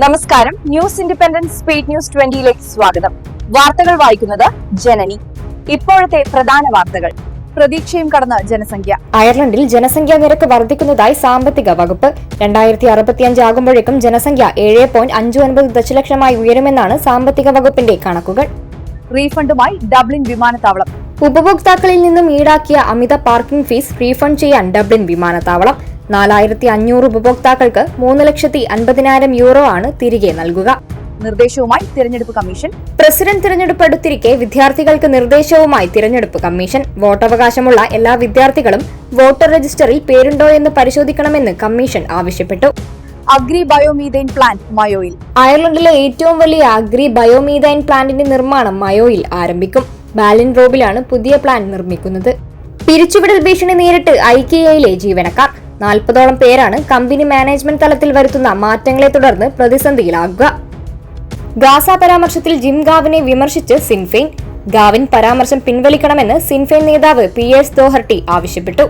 നമസ്കാരം. News independent speed news 20ലേക്ക് സ്വാഗതം. വാർത്തകൾ വായിക്കുന്നത് ജനനി. ഇപ്പോഴത്തെ പ്രധാന വാർത്തകൾ. പ്രതീക്ഷയും കടന്ന് ജനസംഖ്യ. അയർലൻഡിൽ ജനസംഖ്യാ നിരക്ക് വർദ്ധിക്കുന്നതായി സാമ്പത്തിക വകുപ്പ്. 2065 ആകുമ്പോഴേക്കും ജനസംഖ്യ 7.59 ദശലക്ഷമായി ഉയരുമെന്നാണ് സാമ്പത്തിക വകുപ്പിന്റെ കണക്കുകൾ. റീഫണ്ടുമായി ഡബ്ലിൻ വിമാനത്താവളം. ഉപഭോക്താക്കളിൽ നിന്നും ഈടാക്കിയ അമിത പാർക്കിംഗ് ഫീസ് റീഫണ്ട് ചെയ്യാൻ ഡബ്ലിൻ വിമാനത്താവളം. 4500 ഉപഭോക്താക്കൾക്ക് 3,50,000 യൂറോ ആണ് തിരികെ നൽകുക. നിർദ്ദേശവുമായി തിരഞ്ഞെടുപ്പ് കമ്മീഷൻ. പ്രസിഡന്റ് തിരഞ്ഞെടുപ്പ് അടുത്തിരിക്കെ വിദ്യാർത്ഥികൾക്ക് നിർദ്ദേശവുമായി തിരഞ്ഞെടുപ്പ് കമ്മീഷൻ. വോട്ടവകാശമുള്ള എല്ലാ വിദ്യാർത്ഥികളും വോട്ടർ രജിസ്റ്ററിൽ പേരുണ്ടോ എന്ന് പരിശോധിക്കണമെന്ന് കമ്മീഷൻ ആവശ്യപ്പെട്ടു. അഗ്രി ബയോമീഥൈൻ പ്ലാന്റ് മയോയിൽ. അയർലൻഡിലെ ഏറ്റവും വലിയ അഗ്രി ബയോമീഥൈൻ പ്ലാന്റിന്റെ നിർമ്മാണം മയോയിൽ ആരംഭിക്കും. ബാലിൻ റോബിലാണ് പുതിയ പ്ലാന്റ് നിർമ്മിക്കുന്നത്. പിരിച്ചുവിടൽ ഭീഷണി നേരിട്ട് ഐകിയയിലെ ജീവനക്കാർ. 40ഓളം പേരാണ് കമ്പനി മാനേജ്മെന്റ് തലത്തിൽ വരുത്തുന്ന മാറ്റങ്ങളെ തുടർന്ന് പ്രതിസന്ധിയിലാകുക. ഗാസ പരാമർശത്തിൽ ജിം ഗാവിനെ വിമർശിച്ച് സിൻഫെയിൻ. ഗാവിൻ പരാമർശം പിൻവലിക്കണമെന്ന് സിൻഫെയിൻ നേതാവ് പിയേഴ്സ് ദോഹർട്ടി ആവശ്യപ്പെട്ടു.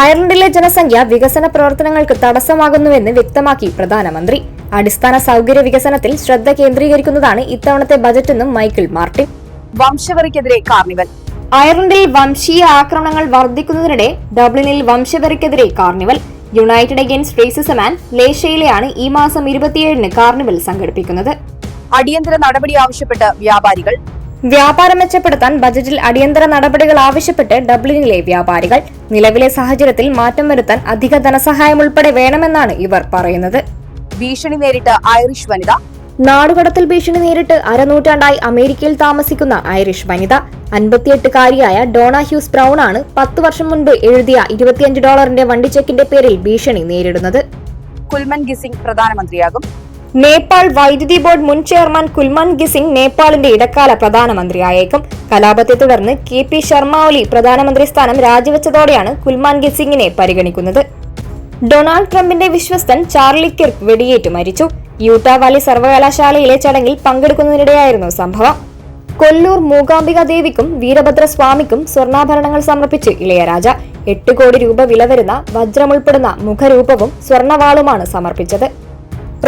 അയർലൻഡിലെ ജനസംഖ്യ വികസന പ്രവർത്തനങ്ങൾക്ക് തടസ്സമാകുന്നുവെന്ന് വ്യക്തമാക്കി പ്രധാനമന്ത്രി. അടിസ്ഥാന സൗകര്യ വികസനത്തിൽ ശ്രദ്ധ കേന്ദ്രീകരിക്കുന്നതാണ് ഇത്തവണത്തെ ബജറ്റെന്നും മൈക്കിൾ മാർട്ടിൻ. വംശവെറിക്കെതിരെ കാർണിവൽ. അയർലൻഡിൽ വംശീയ ആക്രമണങ്ങൾ വർദ്ധിക്കുന്നതിനിടെ ഡബ്ലിനിൽ വംശവെറിക്കെതിരെ carnival. United against racism and ലേഷ്യയിലെയാണ് ഈ മാസം 27-ന് കാർണിവൽ സംഘടിപ്പിക്കുന്നത്. അടിയന്തര നടപടി ആവശ്യപ്പെട്ട് വ്യാപാരികൾ. വ്യാപാരം മെച്ചപ്പെടുത്താൻ ബജറ്റിൽ അടിയന്തര നടപടികൾ ആവശ്യപ്പെട്ട് ഡബ്ലിനിലെ വ്യാപാരികൾ. നിലവിലെ സാഹചര്യത്തിൽ മാറ്റം വരുത്താൻ അധിക ധനസഹായം ഉൾപ്പെടെ വേണമെന്നാണ് ഇവർ പറയുന്നത്. ഭീഷണി നേരിട്ട് ഐറിഷ് വനിത. നാടുകടത്തൽ ഭീഷണി നേരിട്ട് അരനൂറ്റാണ്ടായി അമേരിക്കയിൽ താമസിക്കുന്ന ഐറിഷ് വനിത 58-കാരിയായ ഡോണ ഹ്യൂസ് ബ്രൗൺ ആണ് 10 വർഷം മുൻപ് എഴുതിയ $25 വണ്ടി ചെക്കിന്റെ പേരിൽ ഭീഷണി നേരിടുന്നത്. കുൽമൻ ഗിസിംഗ് പ്രധാനമന്ത്രിയാകും. നേപ്പാൾ വൈദ്യുതി ബോർഡ് മുൻ ചെയർമാൻ കുൽമൻ ഗിസിംഗ് നേപ്പാളിന്റെ ഇടക്കാല പ്രധാനമന്ത്രിയായേക്കും. കലാപത്തെ തുടർന്ന് KP ശർമ്മ ഒലി പ്രധാനമന്ത്രി സ്ഥാനം രാജിവെച്ചതോടെയാണ് കുൽമാൻ ഗിസിംഗിനെ പരിഗണിക്കുന്നത്. ഡൊണാൾഡ് ട്രംപിന്റെ വിശ്വസ്തൻ ചാർലി കിർക്ക് വെടിയേറ്റ് മരിച്ചു. യൂട്ടാ വാലി സർവകലാശാലയിലെ ചടങ്ങിൽ പങ്കെടുക്കുന്നതിനിടെയായിരുന്നു സംഭവം. കൊല്ലൂർ മൂകാംബിക ദേവിക്കും വീരഭദ്രസ്വാമിക്കും സ്വർണ്ണാഭരണങ്ങൾ സമർപ്പിച്ച് ഇളയരാജ. 8 കോടി രൂപ വില വരുന്ന വജ്രമുൾപ്പെടുന്ന മുഖരൂപവും സ്വർണ്ണവാളുമാണ് സമർപ്പിച്ചത്.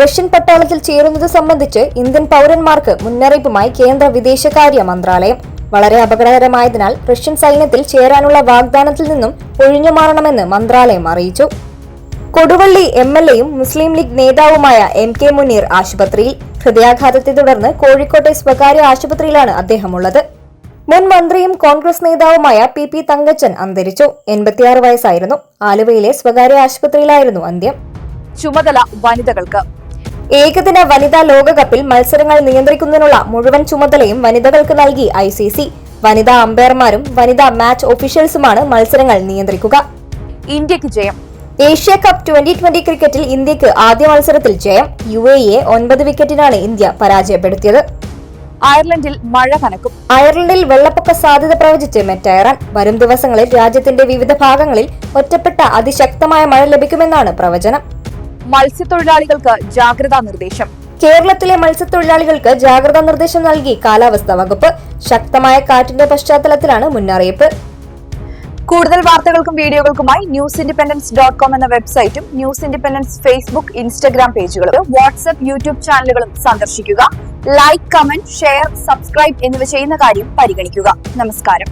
റഷ്യൻ പട്ടാളത്തിൽ ചേരുന്നത് സംബന്ധിച്ച് ഇന്ത്യൻ പൗരന്മാർക്ക് മുന്നറിയിപ്പുമായി കേന്ദ്ര വിദേശകാര്യ മന്ത്രാലയം. വളരെ അപകടകരമായതിനാൽ റഷ്യൻ സൈന്യത്തിൽ ചേരാനുള്ള വാഗ്ദാനത്തിൽ നിന്നും ഒഴിഞ്ഞുമാറണമെന്ന് മന്ത്രാലയം അറിയിച്ചു. കൊടുവള്ളി MLA-യും മുസ്ലിം ലീഗ് നേതാവുമായ MK മുനീർ ആശുപത്രിയിൽ. ഹൃദയാഘാതത്തെ തുടർന്ന് കോഴിക്കോട്ടെ സ്വകാര്യ ആശുപത്രിയിലാണ് അദ്ദേഹമുള്ളത്. മുൻ മന്ത്രിയും കോൺഗ്രസ് നേതാവുമായ PP തങ്കച്ചൻ അന്തരിച്ചു. 86 വയസ്സായിരുന്നു. ആലുവയിലെ സ്വകാര്യ ആശുപത്രിയിലായിരുന്നു അന്ത്യം. ചുമതല വനിതകൾക്ക്. ഏകദിന വനിതാ ലോകകപ്പിൽ മത്സരങ്ങൾ നിയന്ത്രിക്കുന്നതിനുള്ള മുഴുവൻ ചുമതലയും വനിതകൾക്ക് നൽകി ICC. വനിതാ അമ്പയർമാരും വനിതാ മാച്ച് ഒഫീഷ്യൽസുമാണ് മത്സരങ്ങൾ നിയന്ത്രിക്കുക. ഇന്ത്യക്ക് ജയം. ഏഷ്യ കപ്പ് 2020 ക്രിക്കറ്റിൽ ഇന്ത്യക്ക് ആദ്യ മത്സരത്തിൽ ജയം. UAE-യെ 9 വിക്കറ്റിനാണ് ഇന്ത്യ പരാജയപ്പെടുത്തിയത്. അയർലൻഡിൽ മഴ കനക്കും. അയർലൻഡിൽ വെള്ളപ്പൊക്ക സാധ്യത പ്രവചിച്ച് മെറ്റ് അയർലൻഡ്. വരും ദിവസങ്ങളിൽ രാജ്യത്തിന്റെ വിവിധ ഭാഗങ്ങളിൽ ഒറ്റപ്പെട്ട അതിശക്തമായ മഴ ലഭിക്കുമെന്നാണ് പ്രവചനം. മത്സ്യത്തൊഴിലാളികൾക്ക് ജാഗ്രതാ നിർദ്ദേശം. കേരളത്തിലെ മത്സ്യത്തൊഴിലാളികൾക്ക് ജാഗ്രതാ നിർദ്ദേശം നൽകി കാലാവസ്ഥാ വകുപ്പ്. ശക്തമായ കാറ്റിന്റെ പശ്ചാത്തലത്തിലാണ് മുന്നറിയിപ്പ്. കൂടുതൽ വാർത്തകൾക്കും വീഡിയോകൾക്കുമായി newsindependence.com എന്ന വെബ്സൈറ്റും ന്യൂസ് ഇൻഡിപെൻഡൻസ് ഫേസ്ബുക്ക്, ഇൻസ്റ്റഗ്രാം പേജുകളും വാട്സ്ആപ്പ്, യൂട്യൂബ് ചാനലുകളും സന്ദർശിക്കുക. ലൈക്ക്, കമന്റ്, ഷെയർ, സബ്സ്ക്രൈബ് എന്നിവ ചെയ്യുന്ന കാര്യം പരിഗണിക്കുക. നമസ്കാരം.